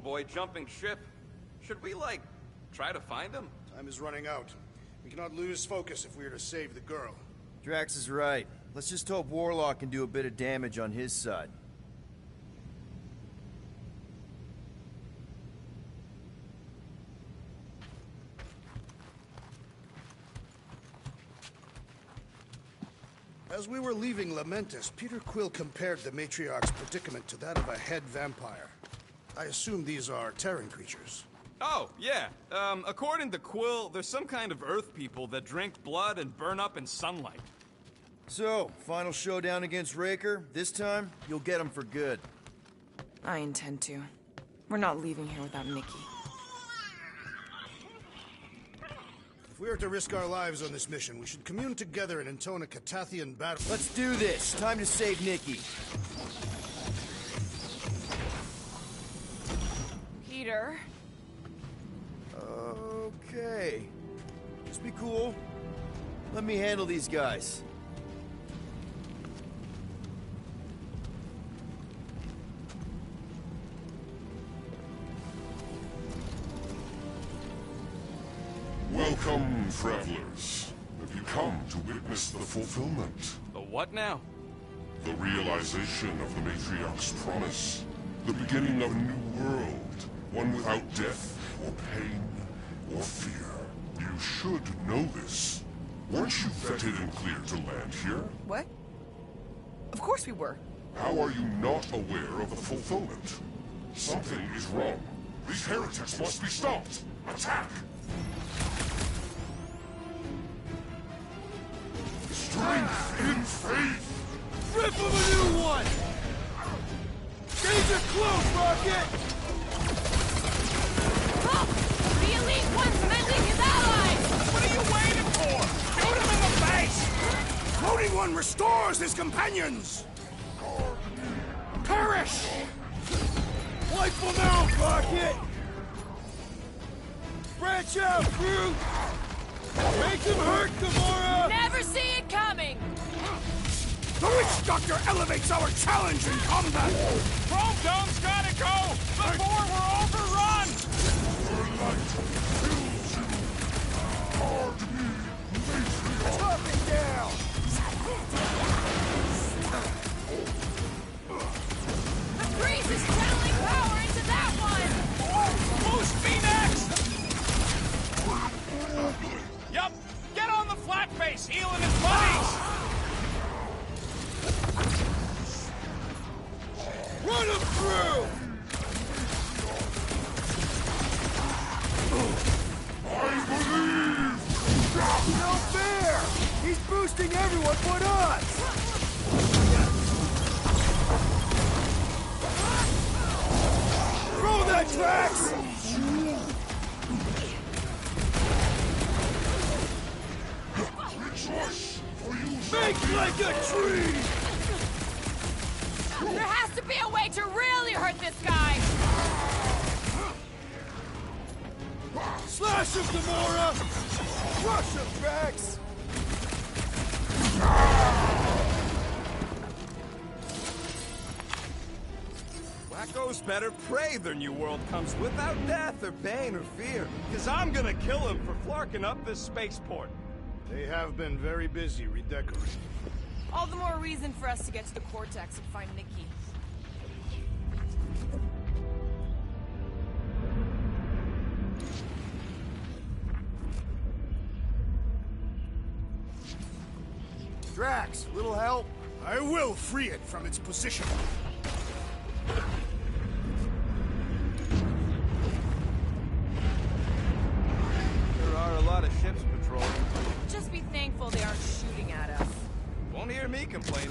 boy jumping ship. Should we, like, try to find him? Time is running out. We cannot lose focus if we are to save the girl. Drax is right. Let's just hope Warlock can do a bit of damage on his side. As we were leaving Lamentus, Peter Quill compared the Matriarch's predicament to that of a head vampire. I assume these are Terran creatures. Oh, yeah. According to Quill, there's some kind of Earth people that drink blood and burn up in sunlight. So, final showdown against Raker. This time, you'll get him for good. I intend to. We're not leaving here without Nikki. If we are to risk our lives on this mission, we should commune together and intone a Catathian battle. Let's do this. Time to save Nikki. Peter? Okay. Just be cool. Let me handle these guys. Welcome, travelers. Have you come to witness the fulfillment? The what now? The realization of the Matriarch's promise. The beginning of a new world. One without death, or pain, or fear. You should know this. Weren't you vetted and cleared to land here? What? Of course we were. How are you not aware of the fulfillment? Something is wrong. These heretics must be stopped. Attack! Strength in faith! Rip him a new one! Danger close, Rocket! Look! The Elite One's mending his allies! What are you waiting for? Shoot him in the face! Floating One restores his companions! Perish! Wipe them out, Rocket! Branch out, Groot! Make them hurt, Gamora! Never see it coming! The Witch Doctor elevates our challenge in combat! Chrome Dome's gotta go before we're overrun! Tough it down! The priest is channeling power into that one! Boost me next! Yup! Get on the flat face, healing his buddies! Run him through! No fair! He's boosting everyone but us! Throw that, Drax! Make like a tree! There has to be a way to really hurt this guy! Slash him, Gamora! Crush him, Drax! Wacko's better pray their new world comes without death or pain or fear. Cause I'm gonna kill him for flarking up this spaceport. They have been very busy redecorating. All the more reason for us to get to the Cortex and find Nikki. Drax, little help? I will free it from its position. There are a lot of ships patrolling. Just be thankful they aren't shooting at us. Won't hear me complaining.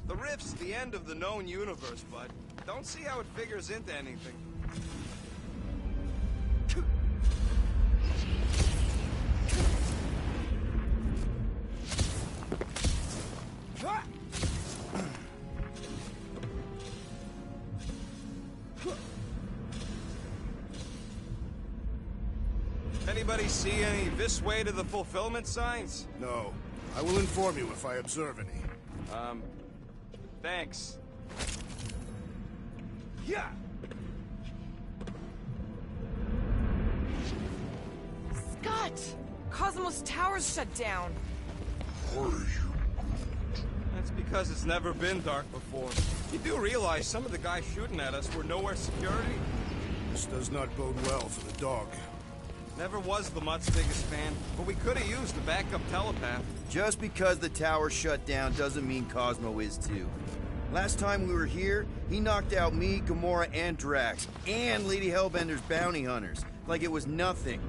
The rift's the end of the known universe, but don't see how it figures into anything. Anybody see any this way to the fulfillment signs? No. I will inform you if I observe any. Thanks. Yeah! Scott! Cosmos Tower's shut down. That's because it's never been dark before. You do realize some of the guys shooting at us were nowhere security? This does not bode well for the dog. Never was the Mutt's biggest fan, but we could have used a backup telepath. Just because the tower shut down doesn't mean Cosmo is too. Last time we were here, he knocked out me, Gamora, and Drax, and Lady Hellbender's bounty hunters, like it was nothing.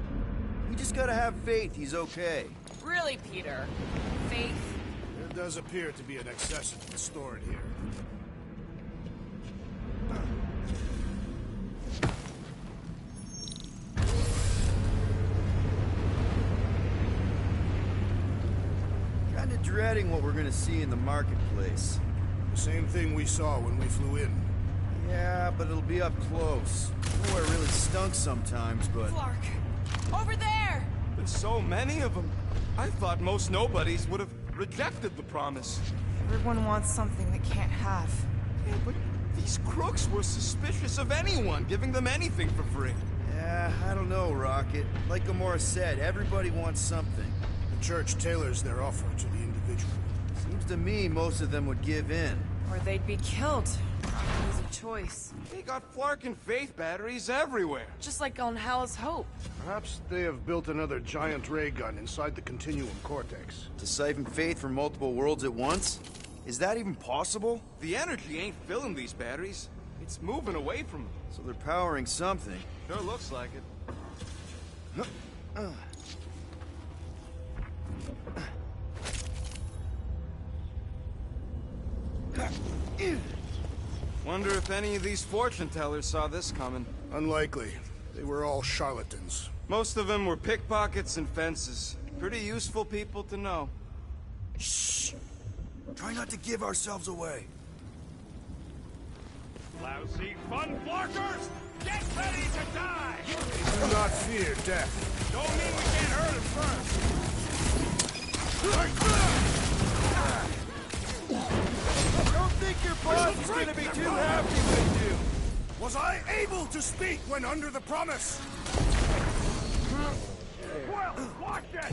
We just gotta have faith he's okay. Really, Peter? Faith? There does appear to be an accessory stored here. Kinda dreading what we're gonna see in the marketplace. The same thing we saw when we flew in. Yeah, but it'll be up close. I know where it really stunk sometimes, but... Clark! Over there! There's so many of them. I thought most nobodies would have rejected the promise. Everyone wants something they can't have. Yeah, but these crooks were suspicious of anyone giving them anything for free. Yeah, I don't know, Rocket. Like Gamora said, everybody wants something. The church tailors their offer to the individual. Seems to me most of them would give in. Or they'd be killed. Easy choice. They got Flark and Faith batteries everywhere. Just like on Hal's Hope. Perhaps they have built another giant ray gun inside the Continuum Cortex. To siphon faith from multiple worlds at once? Is that even possible? The energy ain't filling these batteries. It's moving away from them. So they're powering something. Sure looks like it. Wonder if any of these fortune tellers saw this coming. Unlikely. They were all charlatans. Most of them were pickpockets and fences. Pretty useful people to know. Shh! Try not to give ourselves away. Lousy fun flarkers! Get ready to die! Do not fear death. Don't mean we can't hurt him first. Don't think your boss is gonna be too happy with you. Was I able to speak when under the promise? Well, watch it!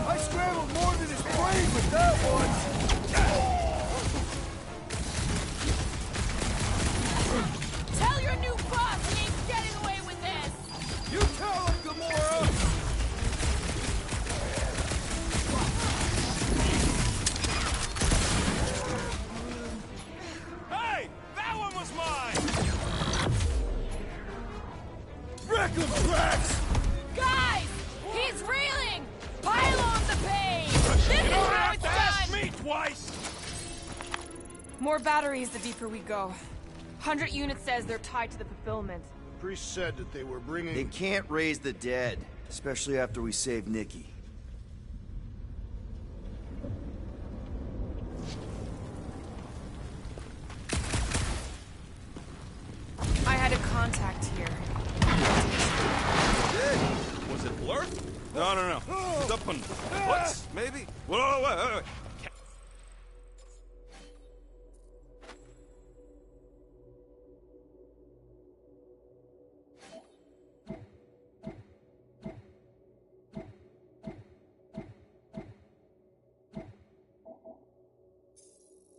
I scrambled more than his brain with that one. Tell your new boss he ain't getting away with this! You tell him, Gamora! Hey! That one was mine! Wreck him, Drax! Guys! He's reeling! Pile on the pain! This is how it's Ask done! me twice! More batteries the deeper we go. 100 units says they're tied to the fulfillment. The priest said that they were bringing... They can't raise the dead, especially after we save Nikki. I had a contact here. Was it Blur? No. Dumpin. What? Maybe? Whoa, wait.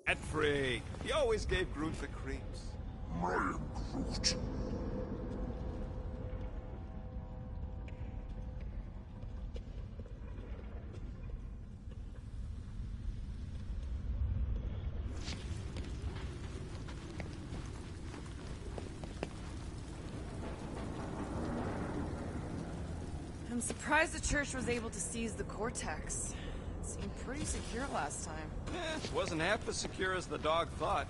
That freak. He always gave Groot the creeps. I am Groot. I'm surprised the church was able to seize the Cortex. It seemed pretty secure last time. Wasn't half as secure as the dog thought.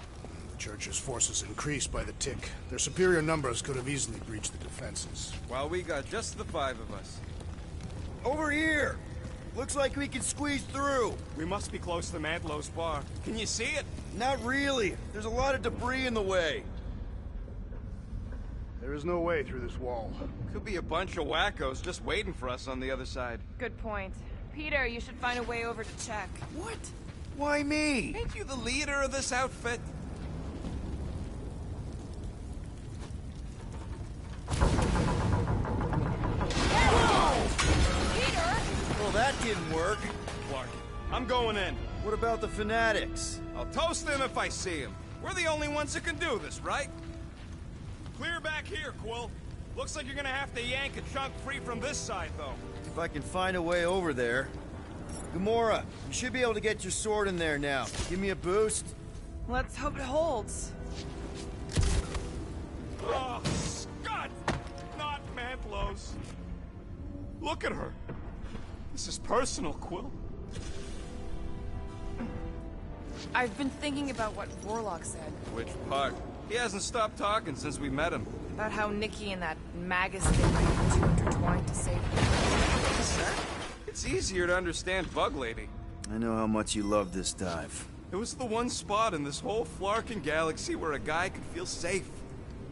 The church's forces increased by the tick. Their superior numbers could have easily breached the defenses. While we got just the 5 of us. Over here! Looks like we can squeeze through. We must be close to Mantlow's bar. Can you see it? Not really. There's a lot of debris in the way. There is no way through this wall. Could be a bunch of wackos just waiting for us on the other side. Good point. Peter, you should find a way over to check. What? Why me? Ain't you the leader of this outfit? Peter! Well, that didn't work. Clark, I'm going in. What about the fanatics? I'll toast them if I see them. We're the only ones that can do this, right? Clear back here, Quill. Looks like you're gonna have to yank a chunk free from this side, though. If I can find a way over there. Gamora, you should be able to get your sword in there now. Give me a boost. Let's hope it holds. Oh, Scott! Not Mantlow's. Look at her. This is personal, Quill. I've been thinking about what Warlock said. Which part? He hasn't stopped talking since we met him. About how Nikki and that Magus thing might be too intertwined to save her. It's easier to understand Bug Lady. I know how much you love this dive. It was the one spot in this whole Flarkin galaxy where a guy could feel safe.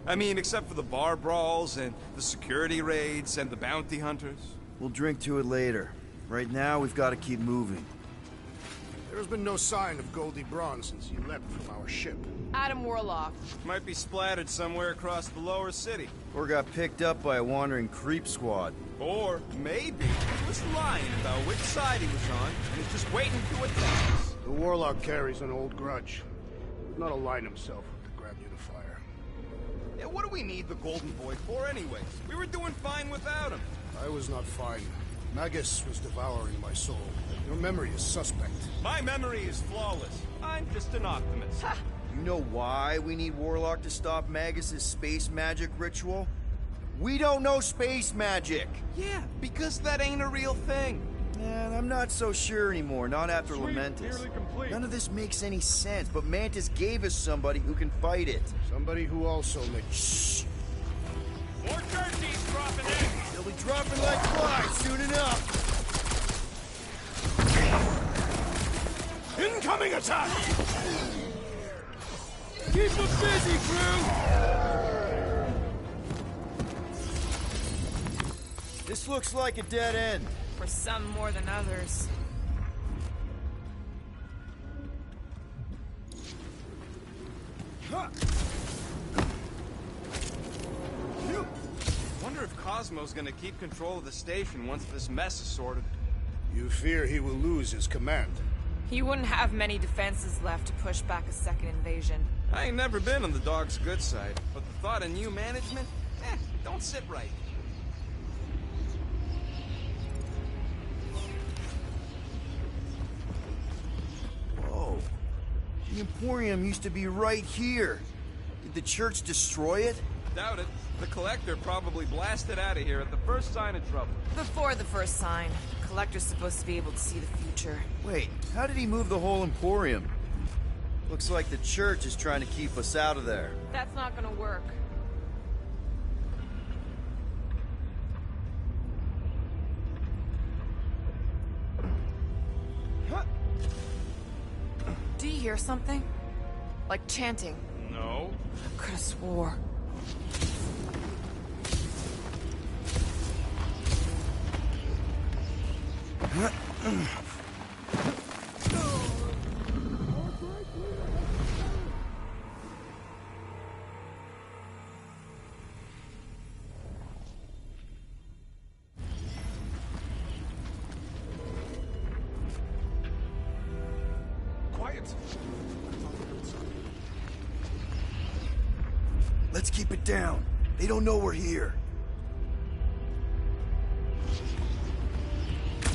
I mean, except for the bar brawls and the security raids and the bounty hunters. We'll drink to it later. Right now, we've got to keep moving. There has been no sign of Goldie Braun since he leapt from our ship. Adam Warlock. Might be splattered somewhere across the lower city. Or got picked up by a wandering creep squad. Or maybe he was lying about which side he was on and is just waiting to attack us. The Warlock carries an old grudge. Does not align himself with the Grand Unifier. Yeah, what do we need the Golden Boy for anyways? We were doing fine without him. I was not fine. Magus was devouring my soul. Your memory is suspect. My memory is flawless. I'm just an optimist. You know why we need Warlock to stop Magus's space magic ritual? We don't know space magic! Yeah, because that ain't a real thing. Man, I'm not so sure anymore, not after Lamentus. None of this makes any sense, but Mantis gave us somebody who can fight it. Somebody who also makes... Shh! More turkeys dropping in! They'll be dropping like flies soon enough! Incoming attack! Keep them busy, crew! This looks like a dead end. For some more than others. Wonder if Cosmo's gonna keep control of the station once this mess is sorted. You fear he will lose his command. He wouldn't have many defenses left to push back a second invasion. I ain't never been on the dog's good side, but the thought of new management, don't sit right. Whoa. The Emporium used to be right here. Did the church destroy it? Doubt it. The Collector probably blasted out of here at the first sign of trouble. Before the first sign, the Collector's supposed to be able to see the future. Wait, how did he move the whole Emporium? Looks like the church is trying to keep us out of there. That's not gonna work. Do you hear something? Like chanting. No. I could have swore. Quiet. Let's keep it down. They don't know we're here.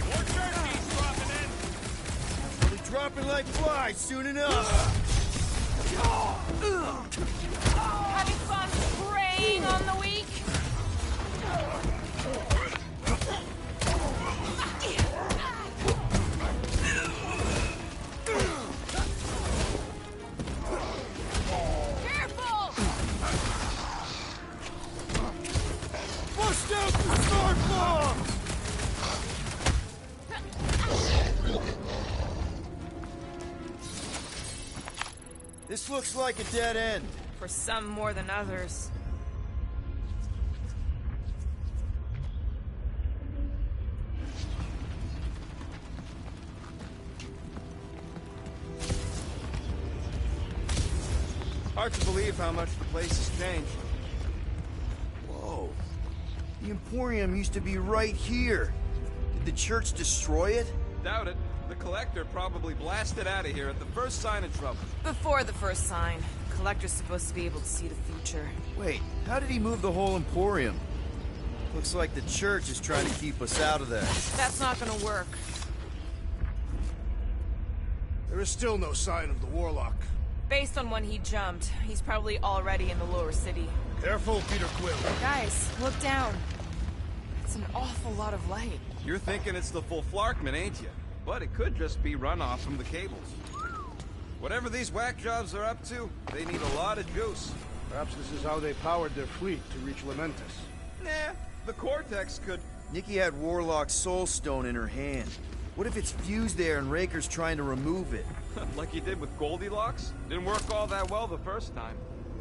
More turkeys dropping in! They'll be dropping like flies soon enough. Having fun preying on the weak? Careful! Bust out the smart bomb! This looks like a dead end. For some more than others. Hard to believe how much the place has changed. Whoa. The Emporium used to be right here. Did the church destroy it? Doubt it. The Collector probably blasted out of here at the first sign of trouble. Before the first sign. Collector's supposed to be able to see the future. Wait, how did he move the whole Emporium? Looks like the church is trying to keep us out of there. That's not gonna work. There is still no sign of the Warlock. Based on when he jumped, he's probably already in the lower city. Careful, Peter Quill. Guys, look down. It's an awful lot of light. You're thinking it's the full Flarkman, ain't you? But it could just be runoff from the cables. Whatever these whack jobs are up to, they need a lot of juice. Perhaps this is how they powered their fleet to reach Lamentus. Nah, the Cortex could... Nikki had Warlock's soul stone in her hand. What if it's fused there and Raker's trying to remove it? like he did with Goldilocks? Didn't work all that well the first time.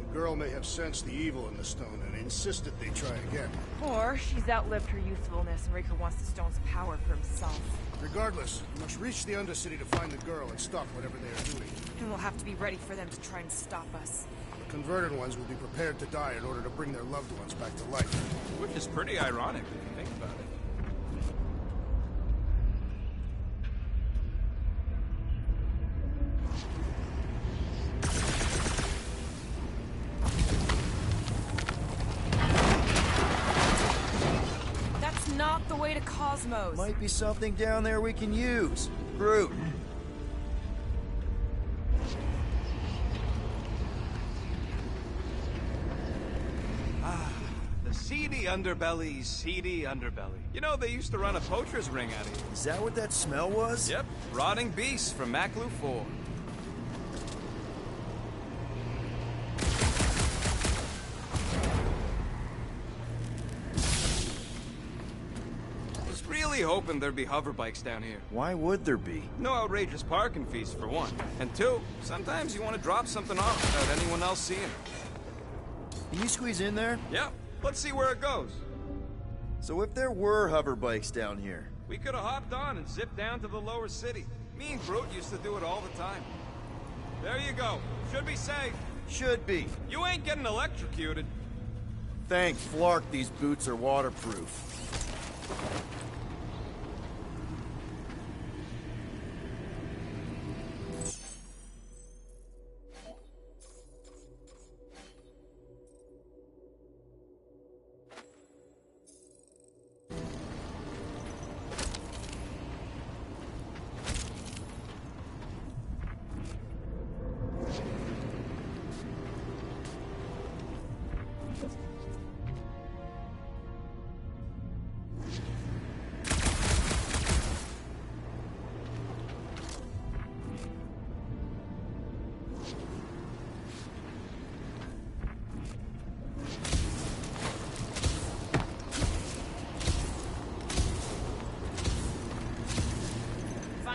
The girl may have sensed the evil in the stone and insisted they try again. Or she's outlived her usefulness and Raker wants the stone's power for himself. Regardless, we must reach the Undercity to find the girl and stop whatever they are doing. And we'll have to be ready for them to try and stop us. The converted ones will be prepared to die in order to bring their loved ones back to life. Which is pretty ironic if you think about it. Not the way to Cosmos. Might be something down there we can use. Groot. The seedy underbelly. You know, they used to run a poacher's ring out of here. Is that what that smell was? Yep, rotting beasts from Maklu 4. Really hoping there'd be hover bikes down here. Why would there be? No outrageous parking fees, for one. And two, sometimes you want to drop something off without anyone else seeing it. Can you squeeze in there? Yep, let's see where it goes. So if there were hover bikes down here... We could have hopped on and zipped down to the lower city. Me and Groot used to do it all the time. There you go. Should be safe. Should be. You ain't getting electrocuted. Thank Flark these boots are waterproof.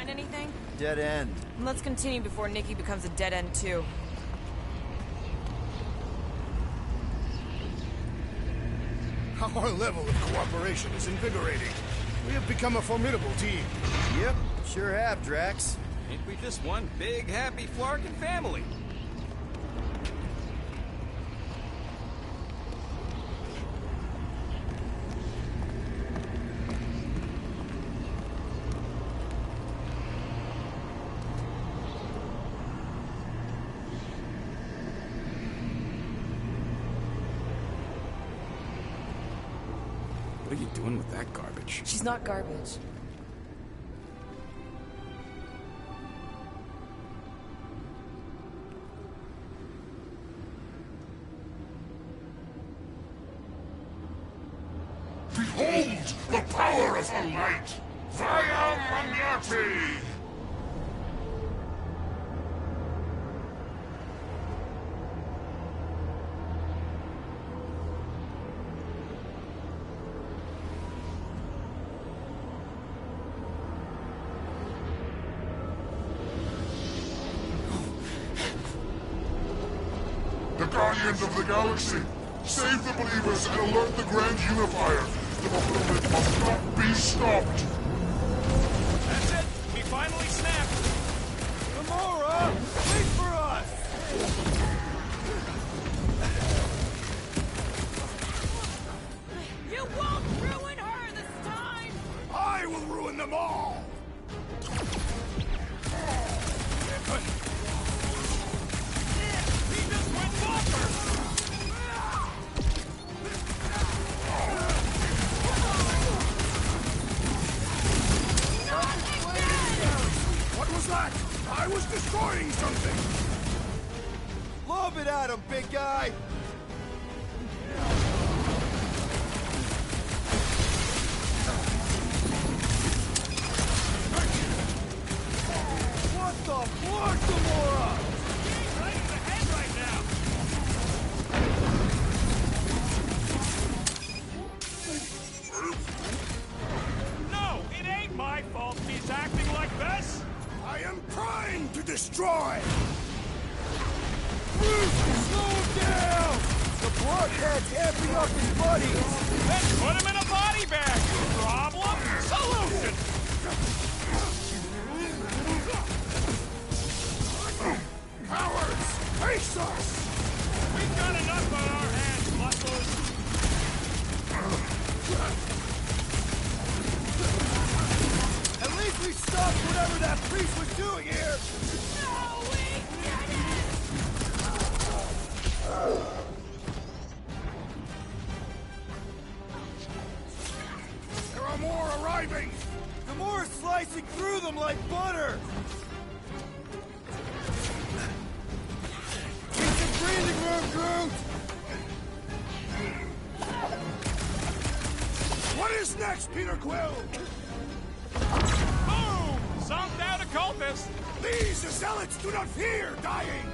Anything? Dead end. Let's continue before Nikki becomes a dead end too. Our level of cooperation is invigorating. We have become a formidable team. Yep, sure have, Drax. Ain't we just one big, happy Flarkin family? What are you doing with that garbage? She's not garbage. Behold the power of the light! Via Magnati! Guardians of the Galaxy! Save the believers and alert the Grand Unifier! The fulfillment must not be stopped! That's it! We finally snapped! Gamora! Wait for us! You won't ruin her this time! I will ruin them all! He just went bonkers! What was that? I was destroying something! Lob it at him, big guy! What the fuck, Gamora? Right in the head right now! No, it ain't my fault he's acting like this! I am trying to destroy! Slow him down! The blockhead's amping up his buddies! Then put him in a body bag! Problem? Solution! Cowards! Face us! We've got enough on our hands, muscles! At least we stopped whatever that priest was doing here! No, we did it! There are more arriving! Gamora's slicing through them like butter! Get some breathing room, Groot! What is next, Peter Quill? Boom! Zonked out a cultist! These zealots do not fear dying!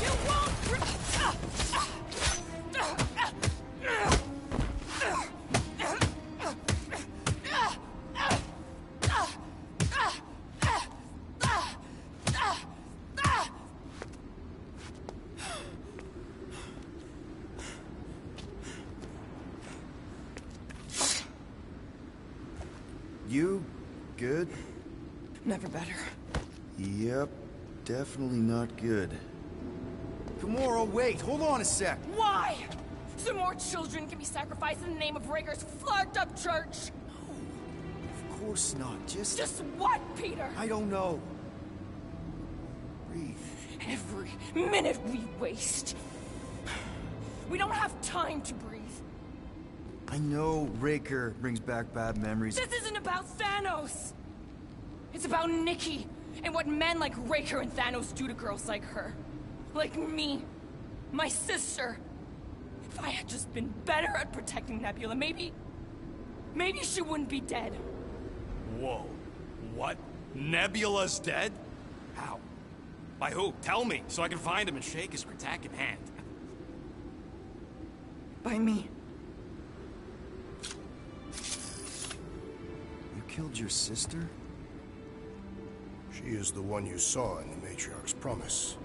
You won't You good? Never better. Yep, definitely not good. Gamora, wait, hold on a sec. Why? So more children can be sacrificed in the name of Raker's flagged-up church? Of course not, Just what, Peter? I don't know. Breathe. Every minute we waste. We don't have time to breathe. I know Raker brings back bad memories. This isn't about Thanos. It's about Nikki and what men like Raker and Thanos do to girls like her. Like me. My sister. If I had just been better at protecting Nebula, maybe she wouldn't be dead. Whoa. What? Nebula's dead? How? By who? Tell me, so I can find him and shake his Kratakan hand. By me. You killed your sister? She is the one you saw in the Matriarch's promise.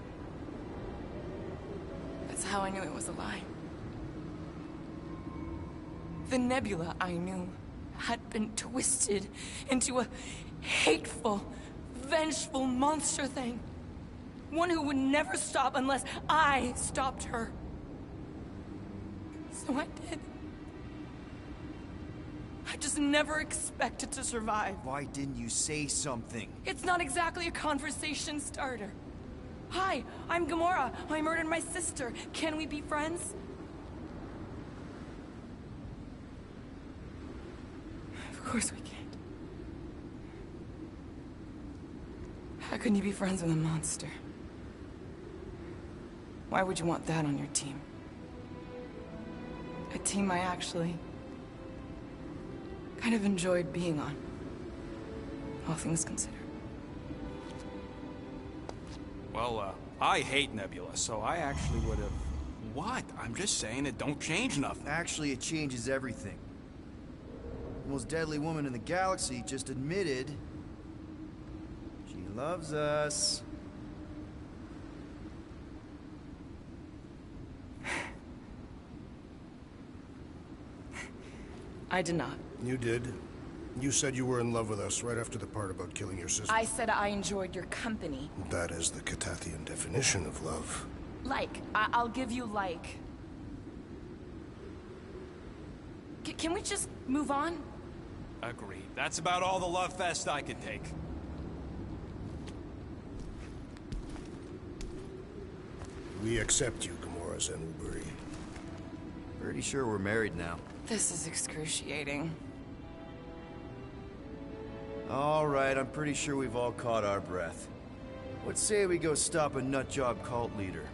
That's how I knew it was a lie. The Nebula I knew had been twisted into a hateful, vengeful monster thing. One who would never stop unless I stopped her. So I did. I just never expected to survive. Why didn't you say something? It's not exactly a conversation starter. Hi, I'm Gamora. I murdered my sister. Can we be friends? Of course we can't. How can you be friends with a monster? Why would you want that on your team? A team I actually kind of enjoyed being on, all things considered. Well, I hate Nebula, so I actually would have... What? I'm just saying it don't change nothing. Actually, it changes everything. The most deadly woman in the galaxy just admitted she loves us. I did not. You did. You said you were in love with us right after the part about killing your sister. I said I enjoyed your company. That is the Catathian definition of love. Like. I'll give you like. Can we just move on? Agreed. That's about all the love fest I can take. We accept you, Gamora Zenuburi. Pretty sure we're married now. This is excruciating. All right, I'm pretty sure we've all caught our breath. What say we go stop a nutjob cult leader?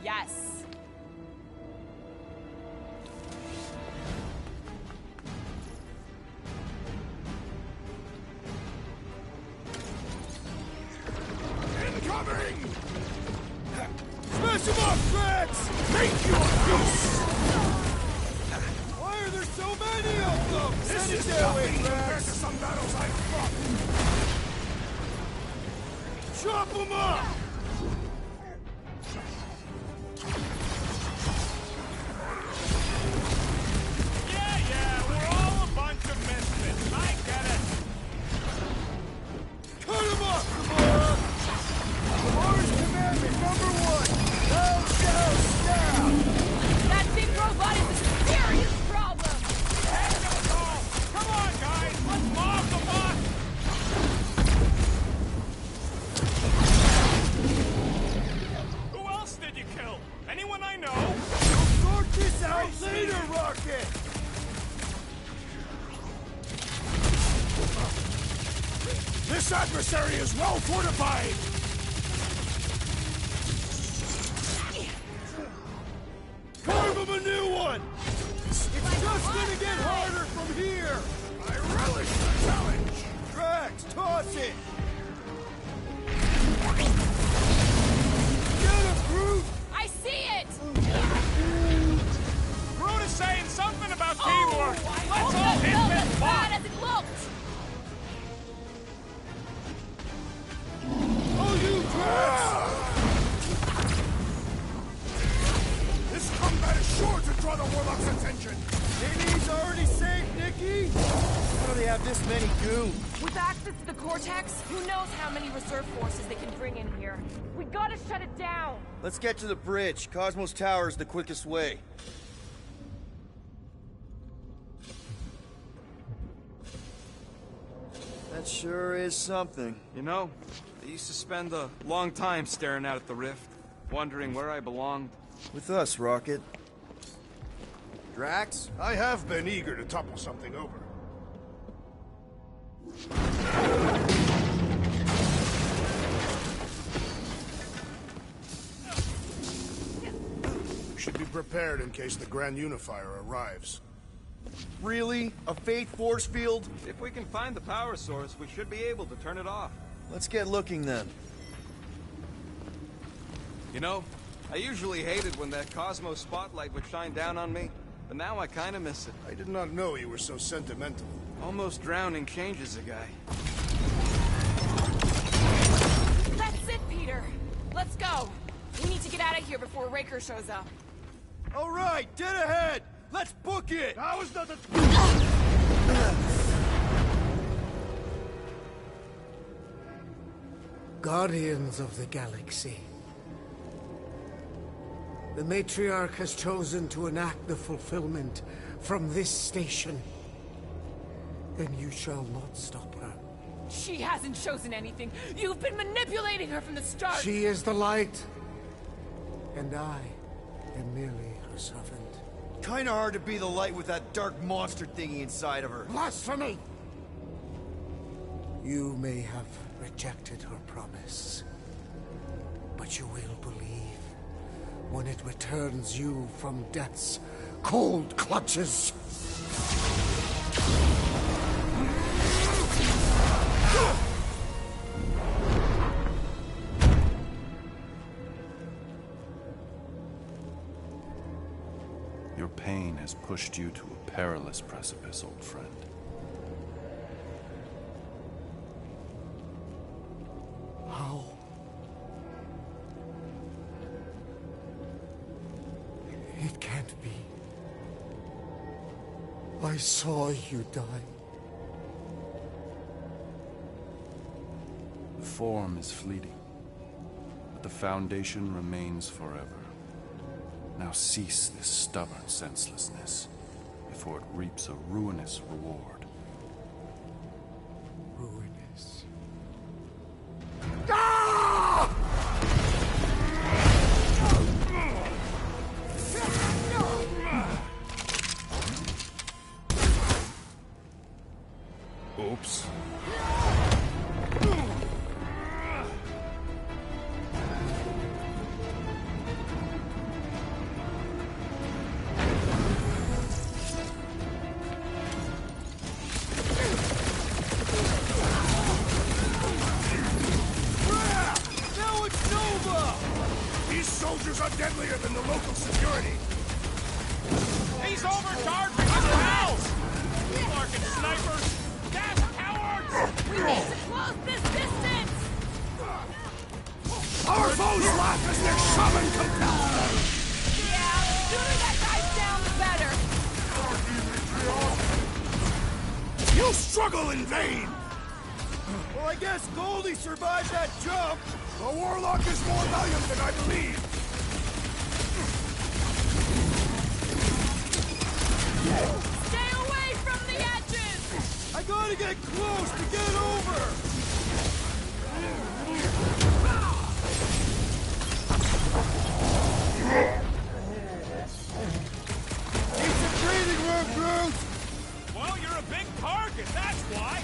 Yes. Incoming! Smash him up, Drax! Make you a piece! Why are there so many of them? This is nothing compared to some battles I've fought! Chop him up! Yeah, we're all a bunch of misfits. I get it. Cut him up, Gamora! Gamora's commandment #1! Down, down, down! That big robot is a serious problem! Heck of us all. Come on, guys. Let's mob the boss. Who else did you kill? Anyone I know? Sort this out later, Rocket! This adversary is well fortified! Carve him a new one! It's just gonna get harder from here! I relish the challenge! Drax, toss it! Get him, Groot! I see it! Groot is saying something about Oh, teamwork. I Let's hope all that hit felt this as boss. bad as it looked! Oh, you Drax! This combat is sure to draw the Warlock's attention! He's already safe, Nikki! How do they have this many goons? With access to the Cortex, who knows how many reserve forces they can bring in here. We gotta shut it down! Let's get to the bridge. Cosmos Tower is the quickest way. That sure is something. You know, I used to spend a long time staring out at the rift, wondering where I belonged. With us, Rocket. Drax? I have been eager to topple something over. We should be prepared in case the Grand Unifier arrives. Really? A Faith force field? If we can find the power source, we should be able to turn it off. Let's get looking then. You know, I usually hated when that Cosmos spotlight would shine down on me, but now I kinda miss it. I did not know you were so sentimental. Almost drowning changes a guy. That's it, Peter! Let's go! We need to get out of here before Raker shows up. All right, dead ahead! Let's book it! Now is not the... Guardians of the Galaxy. The Matriarch has chosen to enact the fulfillment from this station. Then you shall not stop her. She hasn't chosen anything. You've been manipulating her from the start. She is the light, and I am merely her servant. Kinda hard to be the light with that dark monster thingy inside of her. Blasphemy! You may have rejected her promise, but you will believe when it returns you from death's cold clutches. Your pain has pushed you to a perilous precipice, old friend. can't be. I saw you die. The form is fleeting, but the foundation remains forever. Now cease this stubborn senselessness, before it reaps a ruinous reward. Ruinous. Oops. Now it's Nova! These soldiers are deadlier than the local security. He's overcharging his house! Larkin snipers! Gas cowards! We need to close this distance! Our foes laugh as their shaman compels them! Yeah, the sooner that dies down, the better. You struggle in vain! Well, I guess Goldie survived that jump. The Warlock is more valiant than I believe. Stay away from the edges! I gotta get close to get over. Need some breathing room, Groot. Well, you're a big target, that's why!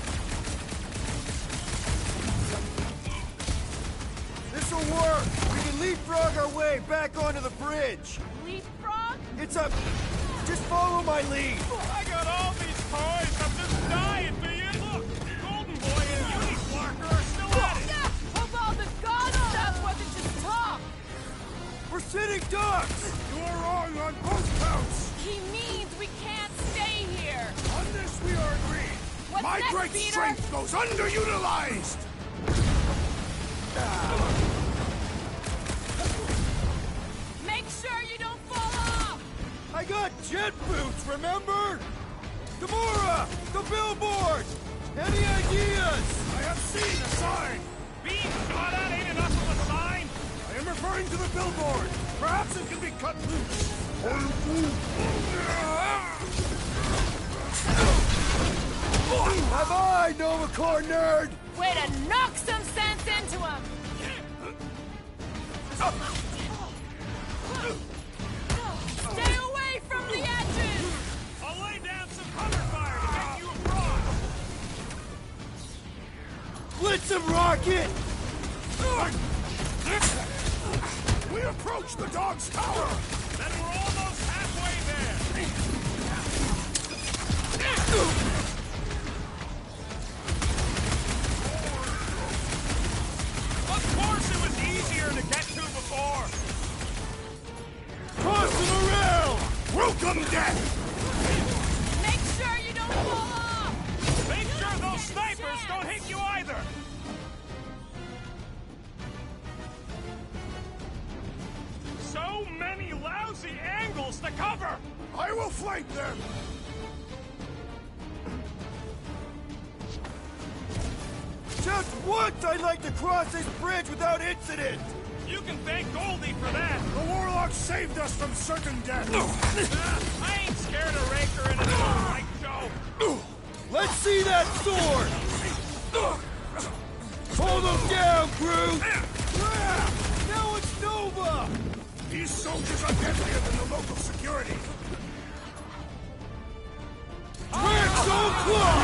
This'll work. We can leapfrog our way back onto the bridge. Leapfrog? It's a... Just follow my lead. I got all these toys, I'm just dying for you! Look, Golden Boy and Unislarker are still at it! Hope all the god stuff wasn't just talk! We're sitting ducks. You are wrong on both counts. He means we can't stay here! On this we are agreed. What's My next, great Peter? strength goes underutilized. Make sure you don't fall off! I got jet boots, remember? Gamora, the billboard. Any ideas? I have seen a sign. Being shot at ain't enough of a sign! I am referring to the billboard. Perhaps it can be cut loose. Bye-bye, Nova Corps nerd. Way to knock some sense into him! Stay away from the edges! I'll lay down some cover fire to get you across! Blitz him, Rocket. We approach the dog's tower. Then we're almost halfway there! Of course it was easier to get to before! Toss him around. Welcome, death. Make sure you don't fall off! Make sure those snipers don't hit you either! So many lousy angles to cover! I will flank them. Just once I'd like to cross this bridge without incident. You can thank Goldie for that! The Warlock saved us from certain death. I ain't scared of Raker in a dog like Joe! Let's see that sword. Hold him down, Groot. Now it's Nova. These soldiers are deadlier than the local security. Drax on claw.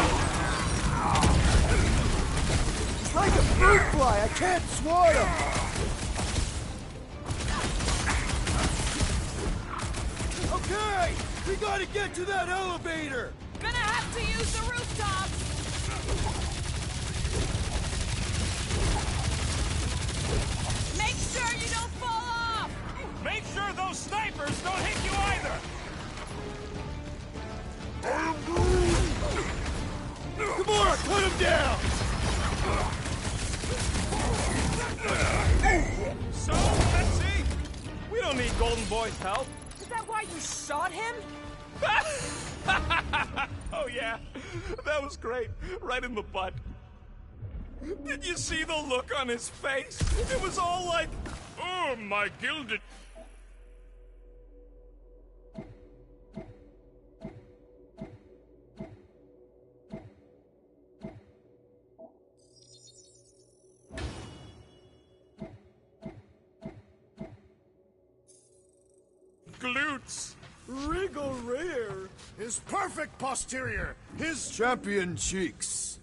It's like a fruit fly. I can't swat him. Okay, we gotta get to that elevator. Gonna have to use the rooftops! Make sure you don't fall off! Make sure those snipers don't hit you either! Gamora, cut him down. So, let's see. We don't need Golden Boy's help. Is that why You shot him? Oh yeah, that was great. Right in the butt. Did you see the look on his face? It was all like, oh, my gilded... glutes. Wriggle rear. His perfect posterior. His Champion cheeks.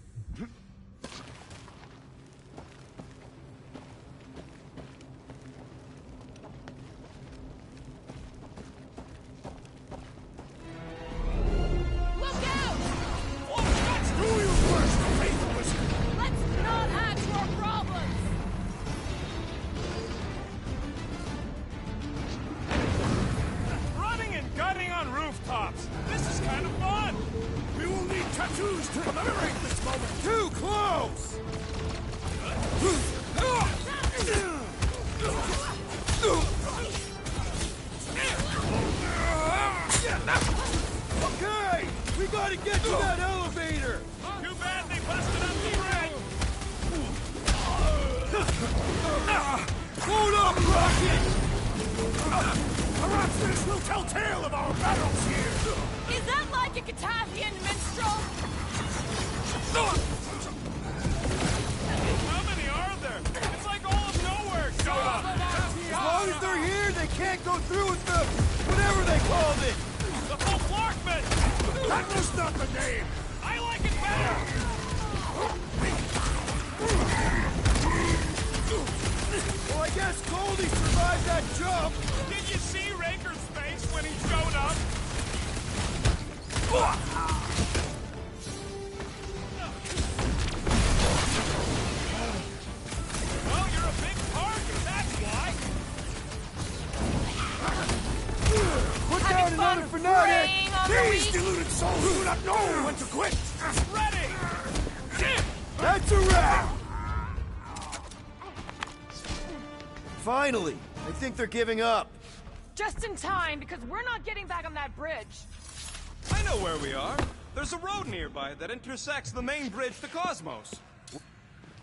Look out! Do you first, faithful wizard? Let's not add to our problems! Running and gunning on rooftops. This is kind of fun. We will need tattoos to commemorate this moment. Too close! Okay! We gotta get to that elevator! Too bad they busted up the bridge. Hold up, Rocket! Perhaps this will tell tale of our battles here. Is that like a Catasthian minstrel? How many are there? It's like all of nowhere showed up. As long as they're here, they can't go through with the... whatever they called it! The full Flarkman. That was not the name. I like it better. Well, I guess Goldie survived that jump! Did you see Raker's face when he showed up? Well, you're a big target, that's why. Put down Having fun another fanatic! preying on the These weak? deluded souls do not know when to quit. Ready. Shit. That's a wrap! Finally! I think they're giving up. Just in time, because we're not getting back on that bridge. I know where we are. There's a road nearby that intersects the main bridge to Cosmos.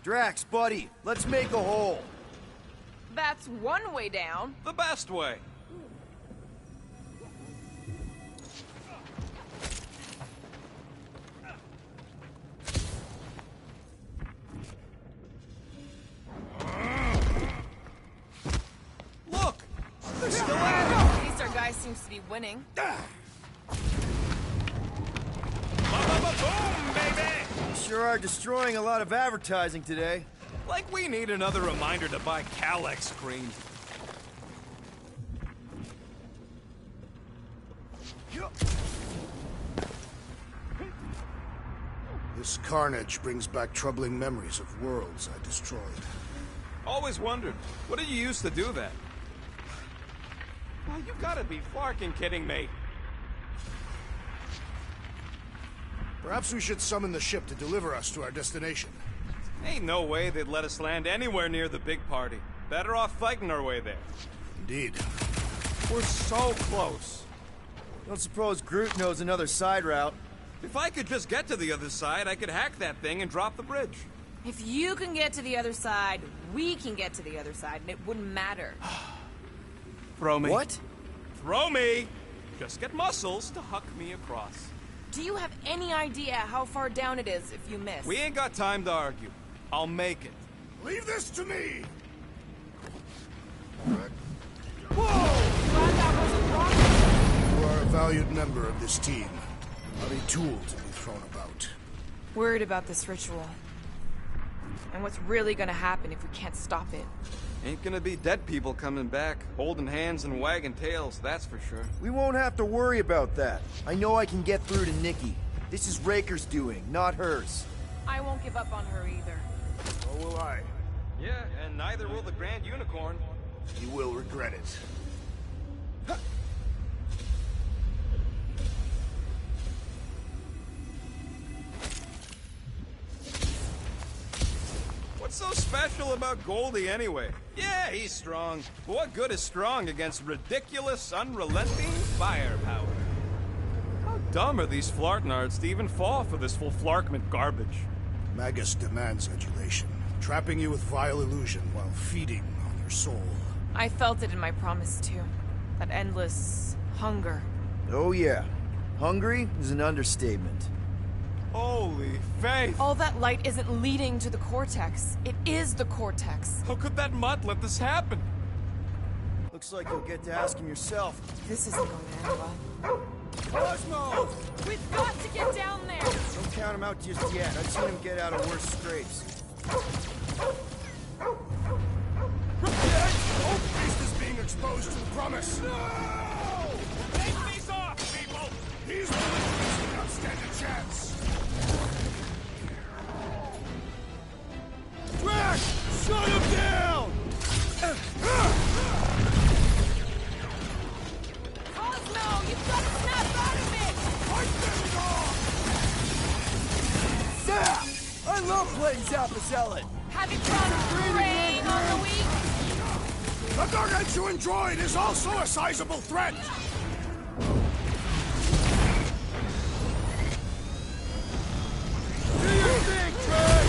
Drax, buddy, let's make a hole. That's one way down. The best way. Look! They're still at it! At least our guy seems to be winning. Boom, baby! You sure are destroying a lot of advertising today. Like we need another reminder to buy Cal-X cream. This carnage brings back troubling memories of worlds I destroyed. Always wondered, what did you use to do that? Well, you gotta be fucking kidding me. Perhaps we should summon the ship to deliver us to our destination. Ain't no way they'd let us land anywhere near the big party. Better off fighting our way there. Indeed. We're so close. Don't suppose Groot knows another side route. If I could just get to the other side, I could hack that thing and drop the bridge. If you can get to the other side, we can get to the other side, and it wouldn't matter. Throw me. What? Throw me! Just get muscles to huck me across. Do you have any idea how far down it is if you miss? We ain't got time to argue. I'll make it. Leave this to me! Glad that wasn't wrong. You are a valued member of this team, not a tool to be thrown about. Worried about this ritual. And what's really gonna happen if we can't stop it. Ain't gonna be dead people coming back, holding hands and wagging tails, that's for sure. We won't have to worry about that. I know I can get through to Nikki. This is Raker's doing, not hers. I won't give up on her either. So will I. Yeah, and neither will the Grand Unicorn. You will regret it. What's so special about Goldie anyway? Yeah, he's strong. But what good is strong against ridiculous, unrelenting, firepower. How dumb are these flartnards to even fall for this full flarkment garbage? Magus demands adulation, trapping you with vile illusion while feeding on your soul. I felt it in my promise, too. That endless hunger. Oh yeah. Hungry is an understatement. Holy faith! All that light isn't leading to the cortex. It is the cortex. How could that mutt let this happen? Looks like you'll get to ask him yourself. This isn't going to end well. Cosmo! We've got to get down there! Don't count him out just yet. I've seen him get out of worse scrapes. Old Beast is being exposed to the promise. No! Take these off, people! He's without standing chance. Drax! Shut him down! Cosmo, you've got to snap out of it! Zap! I love playing Zappazellan! Have you tried preying on the weak? The gargantuan droid is also a sizable threat. Do your thing, Drax!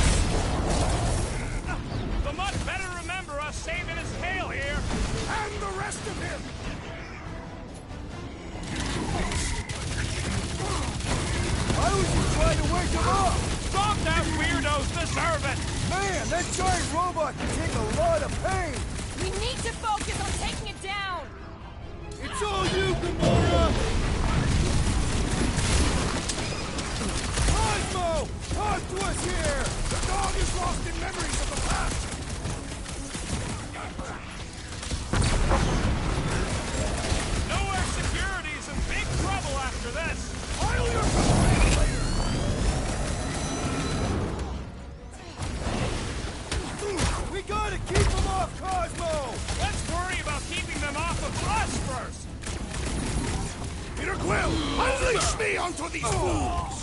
The mutt better remember us saving his tail here! And the rest of him. I was just trying to wake him up! Stop that weirdos deserve it! Man, that giant robot can take a lot of pain! We need to focus on taking it down! It's all you, Gamora! Cosmo! Talk to us here! The dog is lost in memories of the past. Nowhere Security's in big trouble after this! File your complaint later. We gotta keep him off Cosmo! Let's worry about keeping them off of us first! Peter Quill, unleash me onto these fools!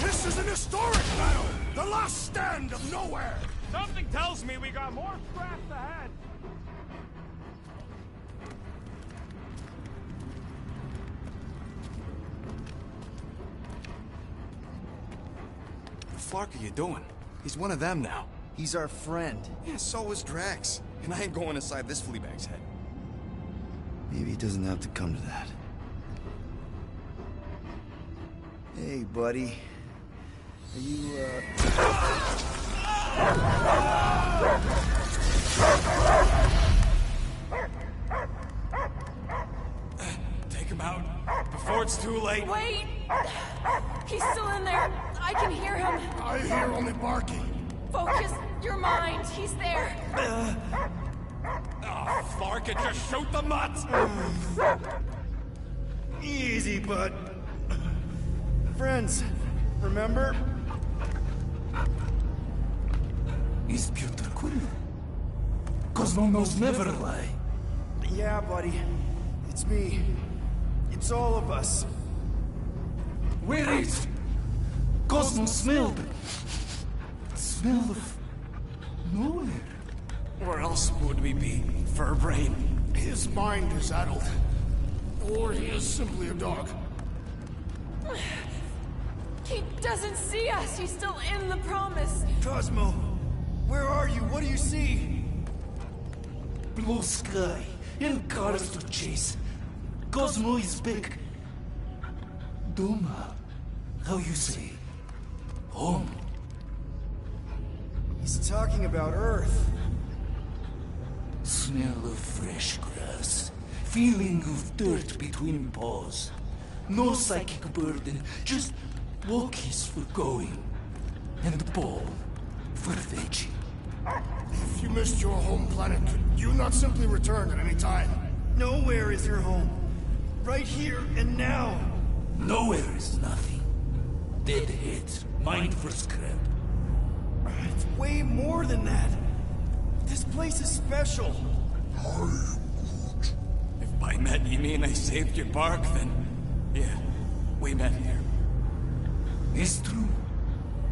This is an historic battle! The last stand of nowhere! Something tells me we got more scraps ahead! What the flark are you doing? He's one of them now. He's our friend. Yeah, so is Drax. And I ain't going inside this fleabag's head. Maybe it doesn't have to come to that. Hey, buddy. Are you, Take him out before it's too late. Wait! He's still in there. I can hear him. I hear only barking. Focus your mind. He's there. Oh, flark it, just shoot the mutt! Easy, bud. Friends, remember? Is Peter Quill? Cosmo knows never lie. Yeah, buddy. It's me. It's all of us. Where is Cosmo smelled? Smell of nowhere. Where else would we be, Furbrain? His mind is addled. Or he is simply a dog. He doesn't see us. He's still in the promise. Cosmo, where are you? What do you see? Blue sky and cars to chase. Cosmo is back. Doma, how you say? Home. He's talking about Earth. Smell of fresh grass. Feeling of dirt between paws. No psychic burden, just walkies for going. And ball for fetching. If you missed your home planet, could you not simply return at any time? Nowhere is your home. Right here and now. Nowhere is nothing. Dead heads, mind for scrap. It's way more than that. This place is special. If by met you mean I saved your bark, then yeah, we met here. It's true.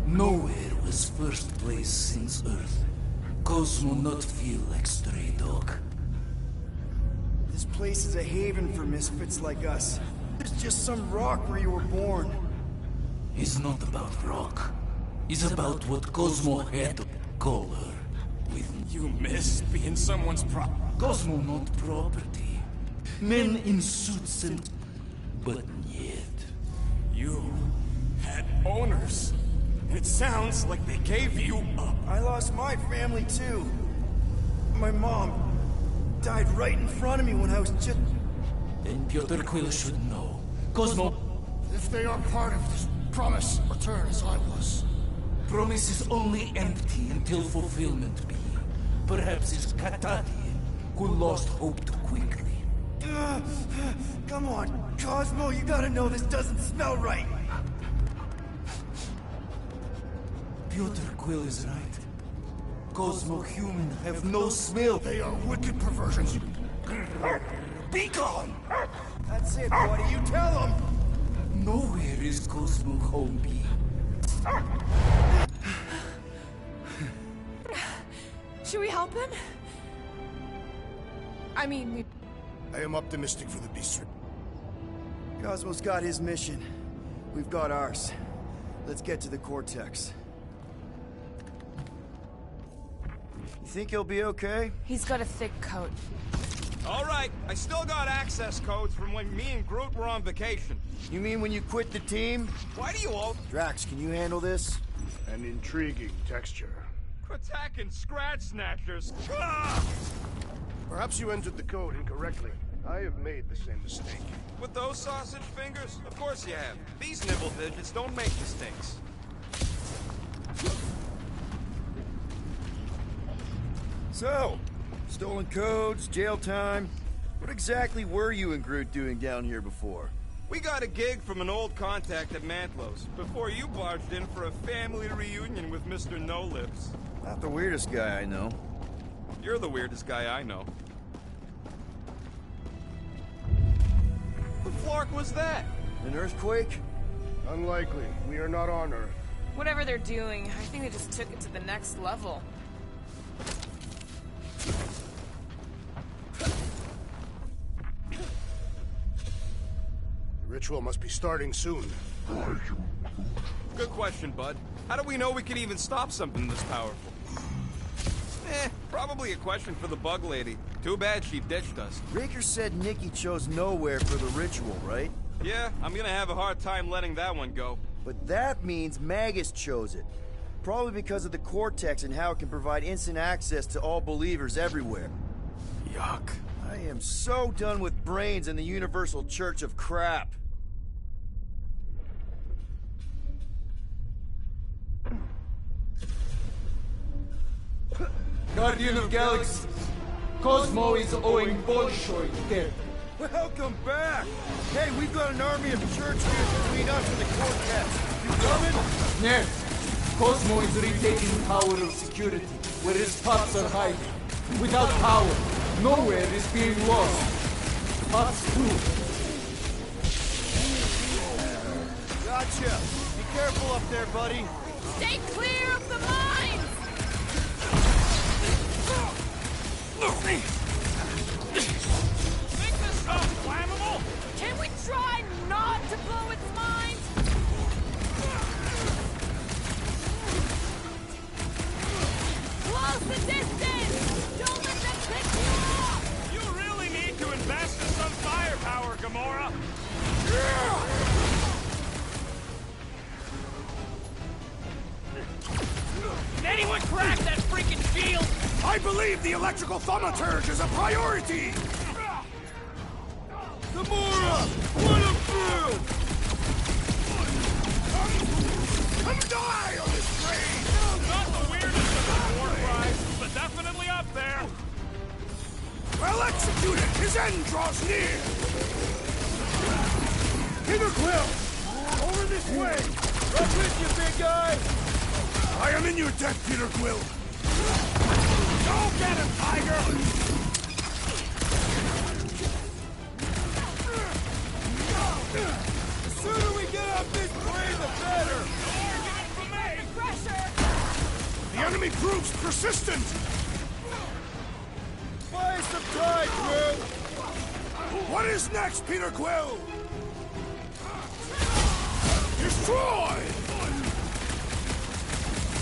Nowhere was first place since Earth. Cosmo not feel like stray dog? This place is a haven for misfits like us. There's just some rock where you were born. It's not about rock. It's about what Cosmo had to call her with. You miss being someone's Cosmo not property. Men in suits and... but yet. You had owners. It sounds like they gave you up. I lost my family too. My mom died right in front of me when I was just... Then Piotr Quill should know. Cosmo... If they are part of this promise, return as I was. Promise is only empty until fulfillment be. Perhaps it's Katati who lost hope too quickly. Come on, Cosmo, you gotta know this doesn't smell right. Piotr Quill is right. Cosmo human have no smell. They are wicked perversions. Be gone! That's it, buddy, you tell them! Nowhere is Cosmo home be. Should we help him? I mean, I am optimistic for the beast. Cosmo's got his mission. We've got ours. Let's get to the Cortex. You think he'll be okay? He's got a thick coat. All right, I still got access codes from when me and Groot were on vacation. You mean when you quit the team? Why do you all... Drax, can you handle this? An intriguing texture. attacking scratch snatchers? Ah! Perhaps you entered the code incorrectly. I have made the same mistake. With those sausage fingers? Of course you have. These nibble digits don't make mistakes. So, stolen codes, jail time. What exactly were you and Groot doing down here before? We got a gig from an old contact at Mantlos, before you barged in for a family reunion with Mr. No-Lips. Not the weirdest guy I know. You're the weirdest guy I know. The flark was that? An earthquake? Unlikely. We are not on Earth. Whatever they're doing, I think they just took it to the next level. The ritual must be starting soon. Good question, bud. How do we know we can even stop something this powerful? Probably a question for the bug lady. Too bad she ditched us. Raker said Nikki chose nowhere for the ritual, right? Yeah, I'm gonna have a hard time letting that one go. But that means Magus chose it. Probably because of the Cortex and how it can provide instant access to all believers everywhere. Yuck. I am so done with brains and the Universal Church of crap. Guardian of Galaxies, Cosmo is owing Bolshoi death. Welcome back! Hey, we've got an army of church leaders between us and the Cortex. You coming? Yes, Cosmo is retaking power of security, where his pops are hiding. Without power, nowhere is being lost. Pops too. Gotcha! Be careful up there, buddy. Stay clear of the mines! Think this stuff's flammable? Can we try not to blow its mines? Close the distance! Don't let them pick you off! You really need to invest in some firepower, Gamora. Did anyone crack that freaking shield? I believe the electrical thaumaturge is a priority! Gamora! What a fool! Come die on this train! Not the weirdest of the war cries, but definitely up there. Well executed! His end draws near! Peter Quill! Over this way! Right with you, big guy! I am in your debt, Peter Quill! Go get him, Tiger! The sooner we get off this train, the better! Pressure! The enemy proves persistent! Die, Quill! What is next, Peter Quill? Destroy!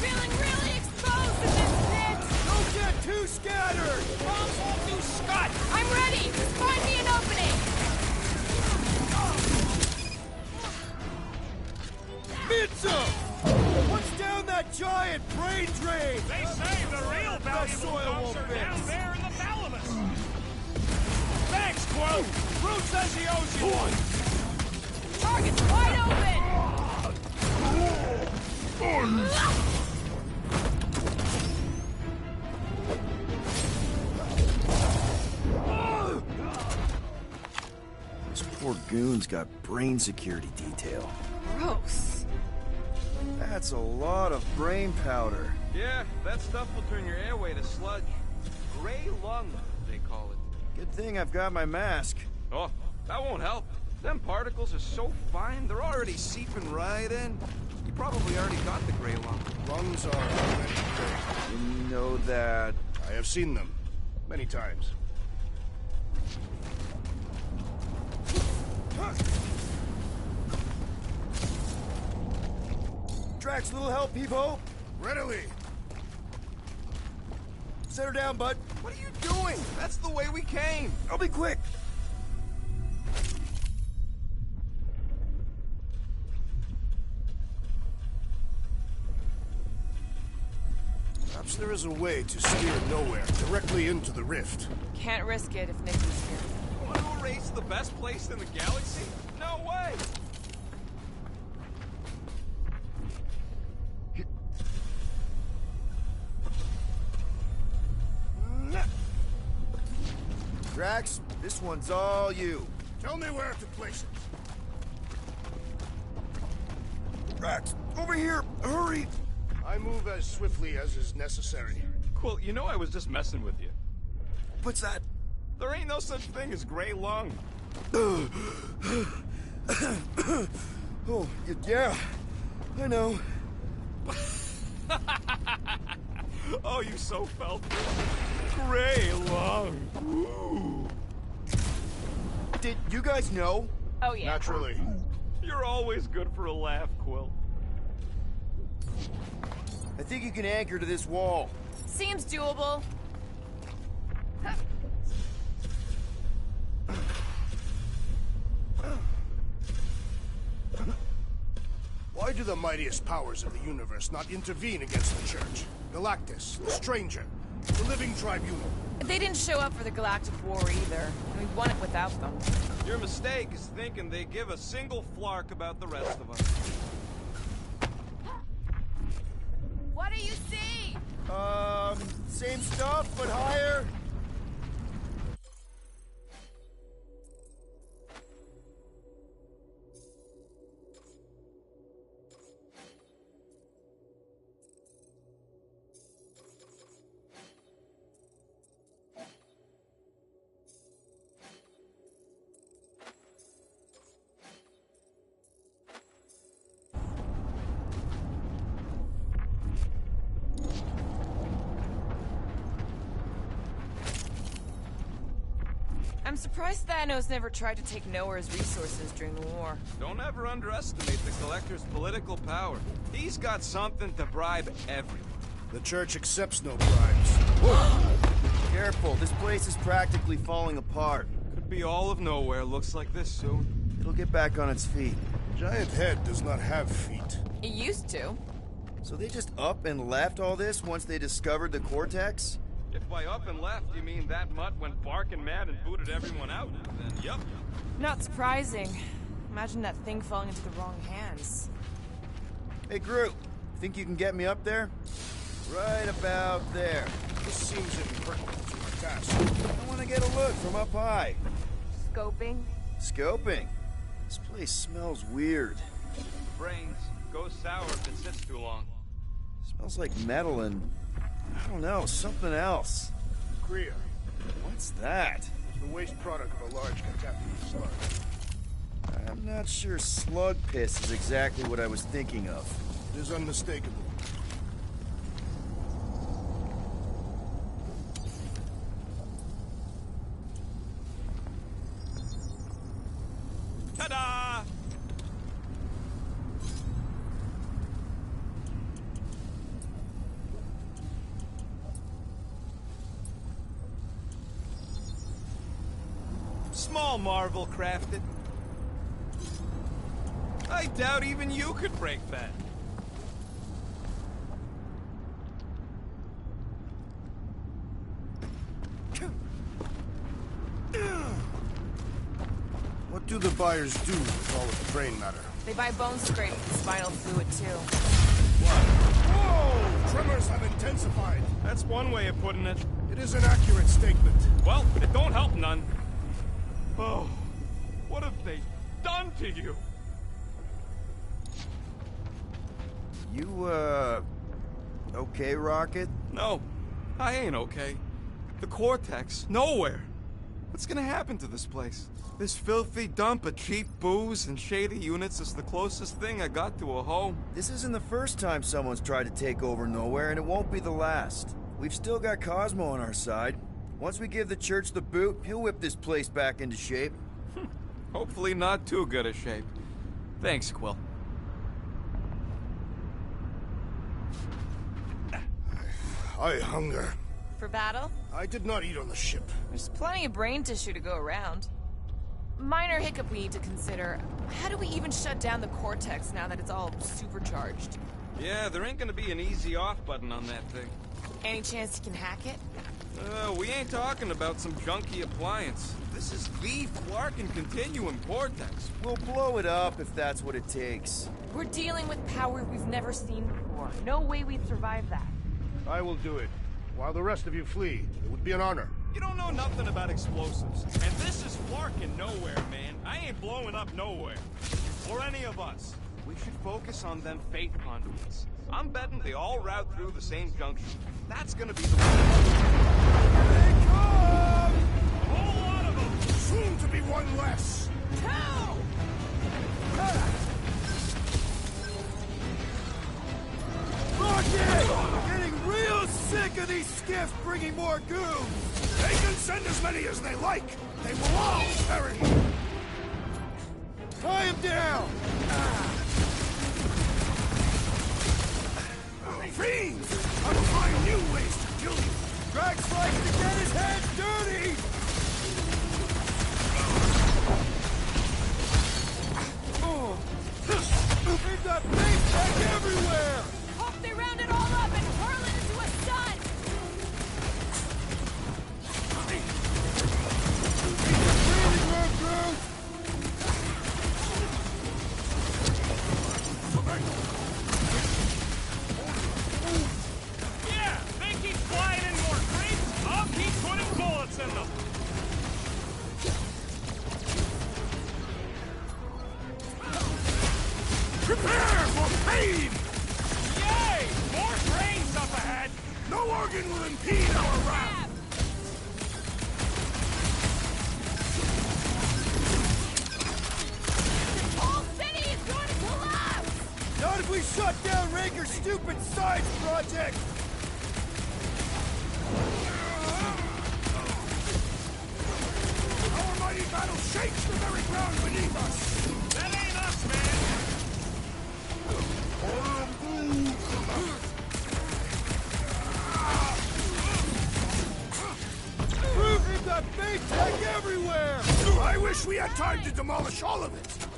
Feeling really exposed in this pit! Don't get too scattered! Bombs won't do scut! I'm ready! Find me an opening! Mitza! What's down that giant brain drain? They say the real valuable soil dumps won't are fix. down there in the thalamus! Thanks, Quo! Groot says he owes you one! Target's wide open! This poor goon's got brain security detail. Gross. That's a lot of brain powder. Yeah, that stuff will turn your airway to sludge. Gray lung, they call it. Good thing I've got my mask. Oh, that won't help. Them particles are so fine, they're already seeping right in. You probably already got the gray lung. Lungs are already gray. You know that... I have seen them. Many times. Drax, little help, Peepo. Readily. Set her down, bud. What are you doing? That's the way we came. I'll be quick. Perhaps there is a way to steer nowhere directly into the rift. Can't risk it if Nikki's here. Want to erase the best place in the galaxy? No way! Drax, this one's all you. Tell me where to place it. Drax, over here, hurry! I move as swiftly as is necessary. Quill, you know I was just messing with you. What's that? There ain't no such thing as gray lung. Oh, yeah, I know. Oh, you so felt it. Gray lung. Ooh. Did you guys know? Oh, yeah. Naturally. You're always good for a laugh, Quill. I think you can anchor to this wall. Seems doable. Why do the mightiest powers of the universe not intervene against the Church? Galactus, the Stranger, the Living Tribunal. They didn't show up for the Galactic War either, and we won it without them. Your mistake is thinking they give a single flark about the rest of us. What do you see? Same stuff, but higher. I'm surprised Thanos never tried to take Nowhere's resources during the war. Don't ever underestimate the Collector's political power. He's got something to bribe everyone. The Church accepts no bribes. Careful, this place is practically falling apart. Could be all of Nowhere looks like this soon. It'll get back on its feet. Giant Head does not have feet. It used to. So they just up and left all this once they discovered the Cortex? If by up and left you mean that mutt went barking mad and booted everyone out, then yup. Not surprising. Imagine that thing falling into the wrong hands. Hey, Groot, think you can get me up there? Right about there. This seems impertinent to my task. I want to get a look from up high. Scoping? Scoping. This place smells weird. Brains. Goes sour if it sits too long. Smells like metal and... I don't know, something else. Kriya, What's that? the waste product of a large contaminated slug. I'm not sure slug piss is exactly what I was thinking of. It is unmistakable. small marvel crafted. I doubt even you could break that. What do the buyers do with all of the brain matter? They buy bone scrape and spinal fluid, too. Whoa! Tremors have intensified. That's one way of putting it. It is an accurate statement. Well, it don't help none. Oh, what have they done to you? You, okay, Rocket? No, I ain't okay. The Cortex, nowhere. What's gonna happen to this place? This filthy dump of cheap booze and shady units is the closest thing I got to a home. This isn't the first time someone's tried to take over Nowhere, and it won't be the last. We've still got Cosmo on our side. Once we give the church the boot, he'll whip this place back into shape. Hopefully not too good a shape. Thanks, Quill. I hunger. For battle? I did not eat on the ship. There's plenty of brain tissue to go around. Minor hiccup we need to consider. How do we even shut down the Cortex now that it's all supercharged? Yeah, there ain't gonna be an easy off button on that thing. Any chance you can hack it? We ain't talking about some junky appliance. This is the Flarkin Continuum Cortex. We'll blow it up if that's what it takes. We're dealing with power we've never seen before. No way we'd survive that. I will do it. While the rest of you flee, it would be an honor. You don't know nothing about explosives. And this is Flarkin Nowhere, man. I ain't blowing up nowhere. Or any of us. We should focus on them fate conduits. I'm betting they all route through the same junction. That's gonna be the one. They come! A whole lot of them! Soon to be one less! How? Rocket! Getting real sick of these skiffs bringing more goons! They can send as many as they like! They will all perish! Tie him down! Fiends! I will find new ways to kill you! Drax likes to get his hands dirty! We've got big tech everywhere! Hope they round it all up and hurl it into a sun! Breathing room, Groot! Yeah, they keep flying in more crates. I'll keep putting bullets in them. Prepare for pain! Yay! More trains up ahead. No organ will impede our route! The whole city is going to collapse! Not if we shut down Raker's stupid science project! Our mighty battle shakes the very ground beneath us! That ain't us, man. We've got big tech everywhere! I wish we had time to demolish all of it!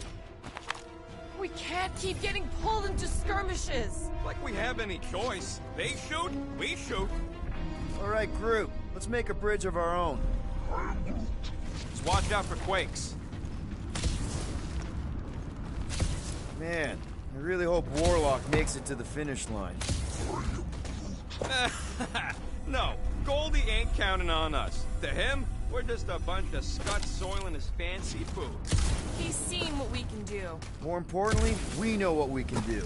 We can't keep getting pulled into skirmishes! Like we have any choice. They shoot, we shoot. All right, Groot, let's make a bridge of our own. Just watch out for quakes. Man, I really hope Warlock makes it to the finish line. No, Goldie ain't counting on us. To him, we're just a bunch of scuts soiling his fancy food. He's seen what we can do. More importantly, we know what we can do.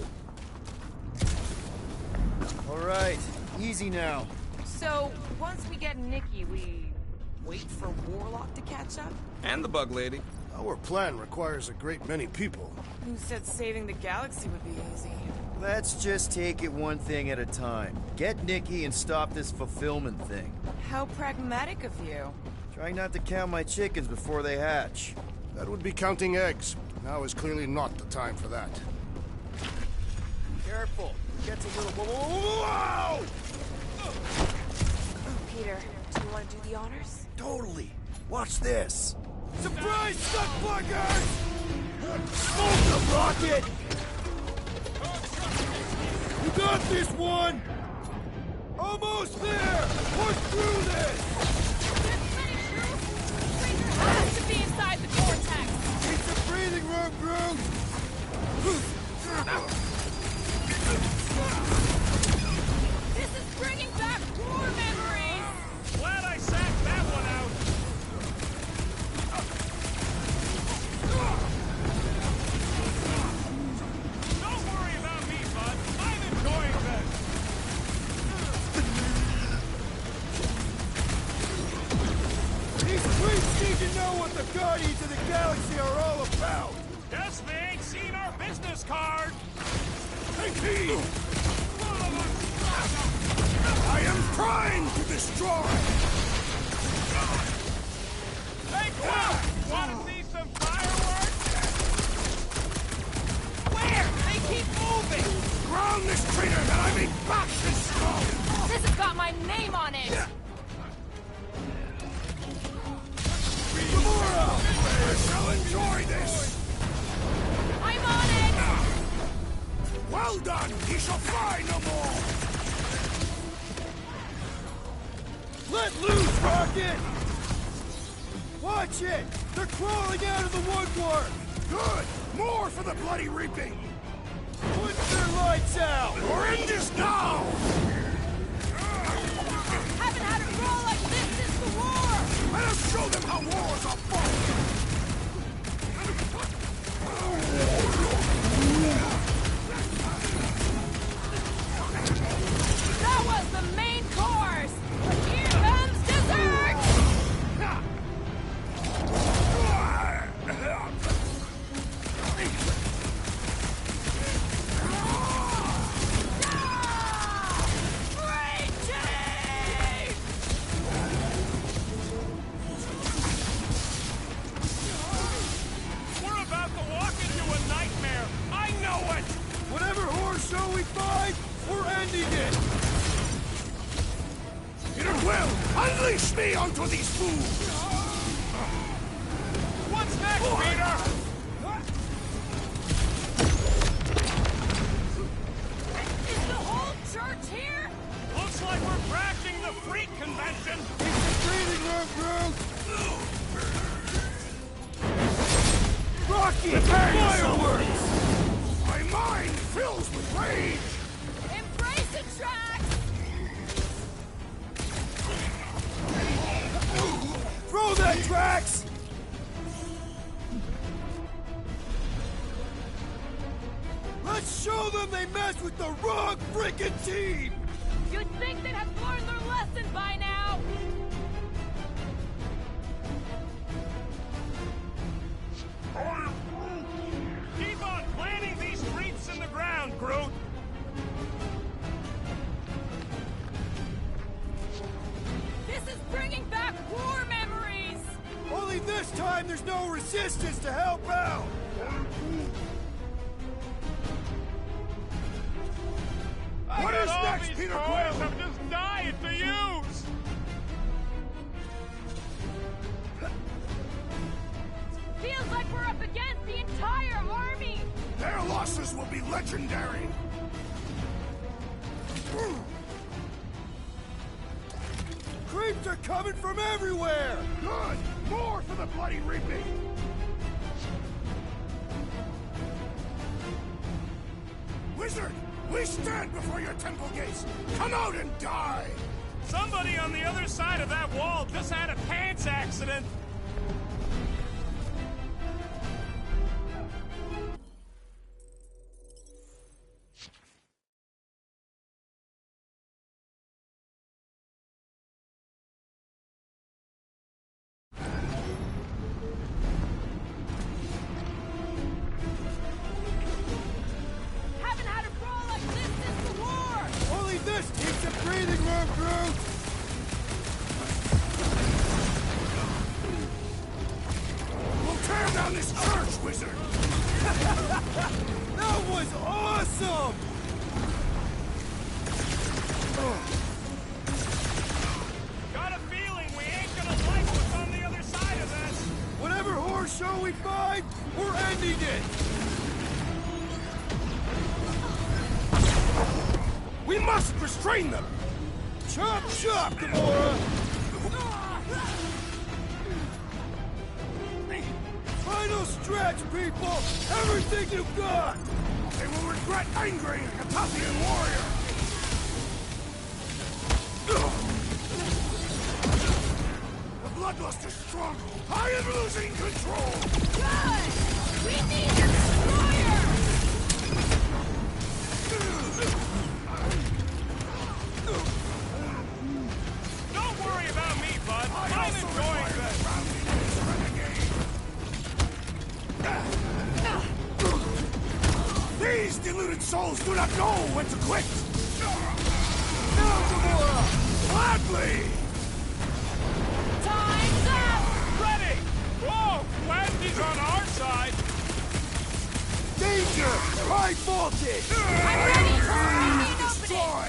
All right, easy now. So, once we get Nikki, we wait for Warlock to catch up? And the bug lady. Our plan requires a great many people. Who said saving the galaxy would be easy? Let's just take it one thing at a time. Get Nikki and stop this fulfillment thing. How pragmatic of you. Trying not to count my chickens before they hatch. That would be counting eggs. Now is clearly not the time for that. Careful. It gets a little... Whoa! Peter, do you want to do the honors? Totally. Watch this. Surprise, suckbuggers! Smoke them, Rocket! You got this one! Almost there! Push through this! This many troops? Fraser has to be inside the vortex! Need some breathing room, Groot! This is bringing back war memories! Glad I sacked that one out. Don't worry about me, bud. I'm enjoying this. These creeps need to know what the Guardians of the Galaxy are all about! Guess they ain't seen our business card. Take heed! I am trying to destroy! Hey, Quill! Wanna see some fireworks? Where? They keep moving! Ground this traitor that I may bash his skull! This has got my name on it! Gamora! I shall enjoy this! I'm on it! Well done! He shall fly no more! Let loose, Rocket! Watch it! They're crawling out of the woodwork! Good! More for the bloody reaping! Put their lights out! We're in this now! Haven't had a roll like this since the war! Let us show them how wars are fought! That was the main course! Here comes dessert! We're about to walk into a nightmare. I know it! Whatever horror show we find, we're ending it! Peter Quill, unleash me onto these fools! What's next, Peter? Is the whole church here? Looks like we're crashing the freak convention. Breathing room, Groot! Rocky! Fireworks! My mind fills with rage! Embrace it, Drax! Throw that, Drax! Let's show them they messed with the wrong freaking team! You'd think they'd have learned their lesson by now! Keep on planting these streets in the ground, Groot. This is bringing back war memories! Only this time there's no resistance to help out! What is next, Peter Quill? I'm just dying to use. Feels like we're up against the entire army! Their losses will be legendary! Creeps are coming from everywhere! Good! More for the bloody reaping! Wizard! We stand before your temple gates! Come out and die! Somebody on the other side of that wall just had a pants accident. Haven't had a roll like this since the war! Only this keeps a breathing room, Groot! We'll tear down this church, wizard! That was awesome! Got a feeling we ain't gonna like what's on the other side of this. Whatever must restrain them! Chop, chop, Gamora! Final stretch, people! Everything you've got! They will regret angering a Katafian warrior! The bloodlust is strong! I am losing control! Good! We need your destroyer! Don't worry about me, bud. I'm enjoying this. These deluded souls do not know when to quit! No, Gamora! Gladly! Time's up! Ready! Whoa! Glad he's on our side. Danger! High voltage! I'm ready! Destroy!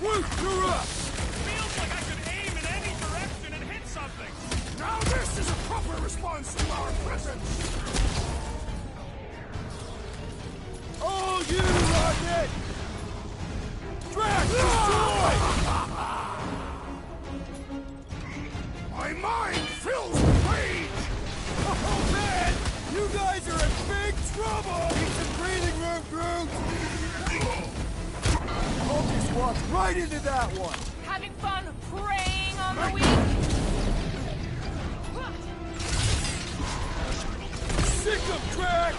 Woot, you're up! Feels like I could aim in any direction and hit something. Now this is a proper response to our presence! Oh, you, Rocket! Drax, destroy! My mind fills with rage! Oh, man! You guys are in big trouble! Need some breathing room, Groot! Focus walked right into that one! Having fun preying on the weak? Sick of Drax!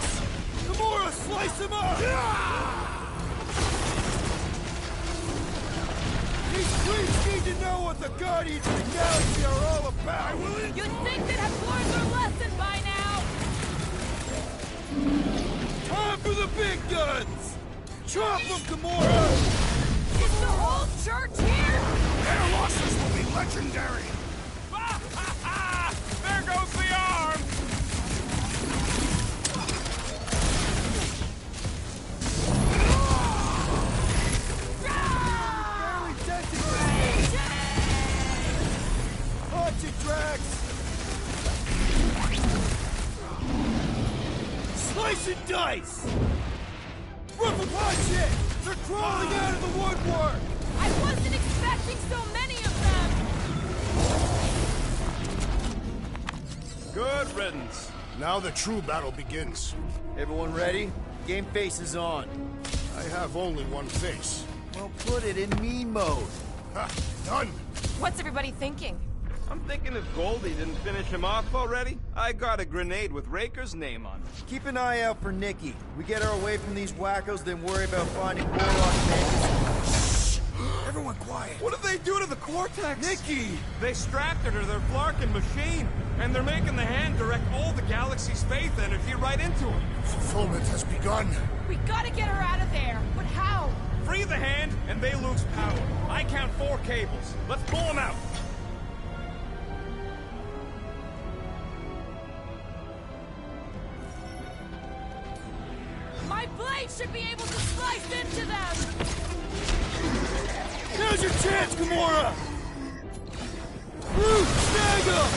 Gamora, slice him up! These creeps need to know what the Guardians of the Galaxy are all about! You'd think they'd have learned their lesson by now! Time for the big guns! Chop them, Gamora! Is the whole church here? Their losses will be legendary! There goes the arm. Barely dented it! Punch it, Drax! Slice and dice! Rip and punch it! They're crawling out of the woodwork! I wasn't expecting so many of them! Good riddance. Now the true battle begins. Everyone ready? Game face is on. I have only one face. Well, put it in me mode. Ha! Done! What's everybody thinking? I'm thinking if Goldie didn't finish him off already, I got a grenade with Raker's name on it. Keep an eye out for Nikki. We get her away from these wackos, then worry about finding Warlock Denz. Everyone quiet! What did they do to the Cortex? Nikki! They strapped her to their Flarkin machine, and they're making the hand direct all the galaxy's faith energy right into her. Fulfillment has begun. We gotta get her out of there! But how? Free the hand, and they lose power. I count 4 cables. Let's pull them out. My blade should be able to slice into them! Now's your chance, Gamora! Groot, snag him!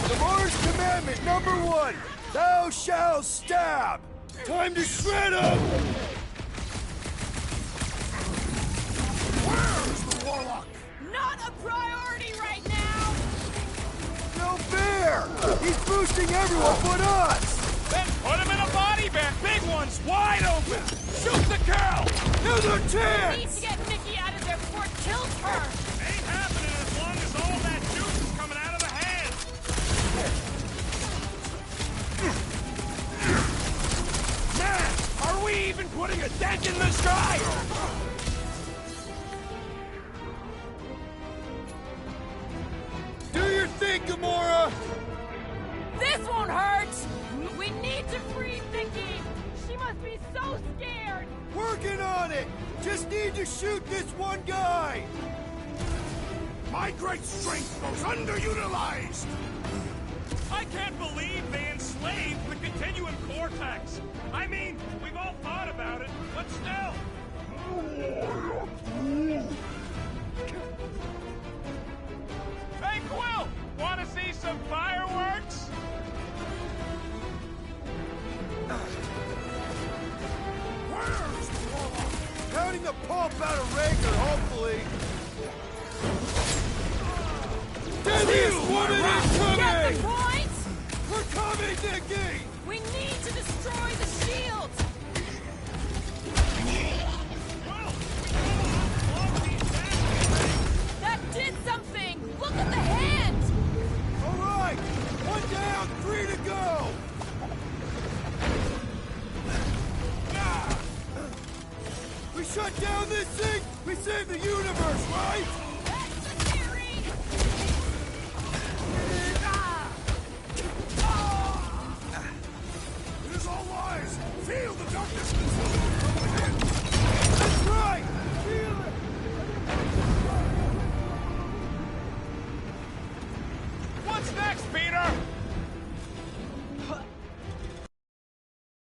Gamora's commandment #1, thou shalt stab! Time to shred him! Where's the Warlock? Not a priority right now! No fair! He's boosting everyone but us! Then put him in a body bag. Big one's wide open. Shoot the girl. Now's our We need chance! to get Nikki out of there before it kills her! Ain't happening as long as all that juice is coming out of the hand. Man, are we even putting a dent in the sky? Do your thing, Gamora! This won't hurt! We need to free Nikki! She must be so scared! Working on it! Just need to shoot this one guy! My great strength goes underutilized! I can't believe they enslaved the Continuum Cortex. I mean, we've all thought about it, but still. Hey, Quill! Want to see some fireworks? pulp out of Raker, hopefully. Deadliest woman incoming! Get the point? We're coming, Nikki! We need to destroy the shield! That did something! Look at the hand! All right! 1 down, 3 to go! We shut down this thing!